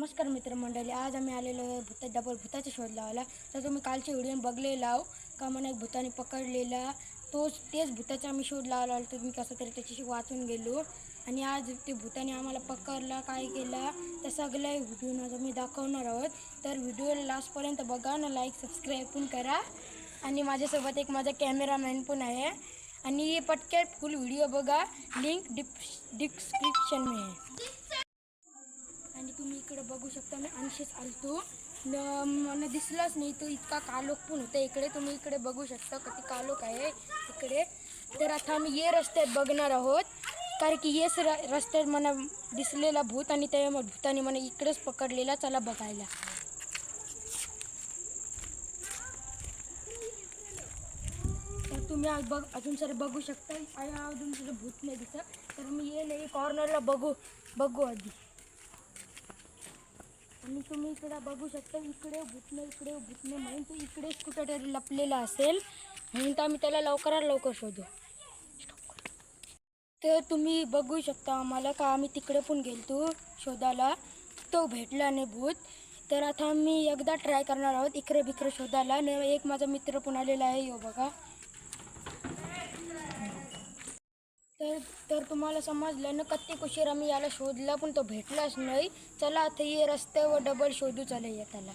नमस्कार मित्रमंडळी, आज आम्ही आलेलो आहे भूताचा शोध लावायला. तर तुम्ही कालचे व्हिडिओ बघलेला का मला एक भूताने पकडलेला, तेच भूताचा आम्ही शोध लावला. तर मी कसं तरी त्याच्याशी वाचून गेलो आणि आज ते भूताने आम्हाला पकडला, काय केला त्या सगळ्या व्हिडिओ आज आम्ही दाखवणार आहोत. तर व्हिडिओ लास्टपर्यंत बघा ना, लाईक सबस्क्राईब पण करा. आणि माझ्यासोबत एक माझा कॅमेरामॅन पण आहे. आणि पटकन फुल व्हिडिओ बघा, लिंक डिस्क्रिप्शन में आहे. आणि तुम्ही इकडे बघू शकता, मी आणशीच आलतो मला दिसलाच नाही. तो इतका कालोख पण होता इकडे. तुम्ही इकडे बघू शकता किती कालोख आहे इकडे. तर आता आम्ही ये रस्त्यात बघणार आहोत, कारण की येस रस्त्यात मला दिसलेला भूत आणि त्या भूताने मला इकडेच पकडलेला. चला बघायला. तर तुम्ही अजून सर बघू शकता, अजून तुझं भूत नाही दिसत. तर मी येईल कॉर्नरला बघू आधी. आणि तुम्ही इकडे बघू शकता, इकडे भूतने म्हणून तो इकडेच कुठेतरी लपलेला असेल, म्हणून तर आम्ही त्याला लवकरात लवकर शोधू. तर तुम्ही बघू शकता आम्हाला का आम्ही तिकडे पण गेलतो शोधायला, तो भेटला नाही भूत. तर आता आम्ही एकदा ट्राय करणार आहोत इकडे बिकडे शोधायला. आणि एक माझा मित्र पण आलेला आहे, यो बघा. तर तुम्हाला समजलं ना, कित्येक उशीर आम्ही याला शोधला पण तो भेटलाच नाही. चला आता ये रस्त्यावर डबल शोधू. चला ये त्याला.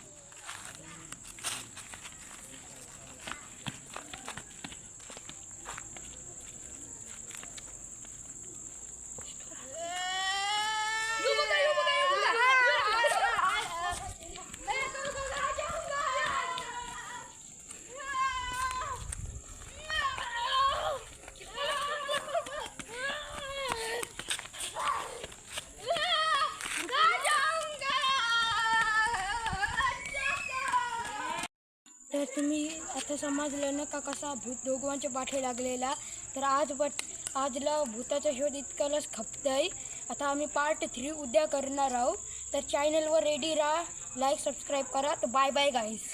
तर तुम्ही आता समजलं ना का कसा भूत दोघांच्या पाठी लागलेला. तर आजला भूताचा शोध इतकालाच खपतंय. आता आम्ही पार्ट 3 उद्या करणार आहोत. तर चॅनलवर रेडी राहा, लाईक सबस्क्राईब करा. तर बाय बाय गाईज.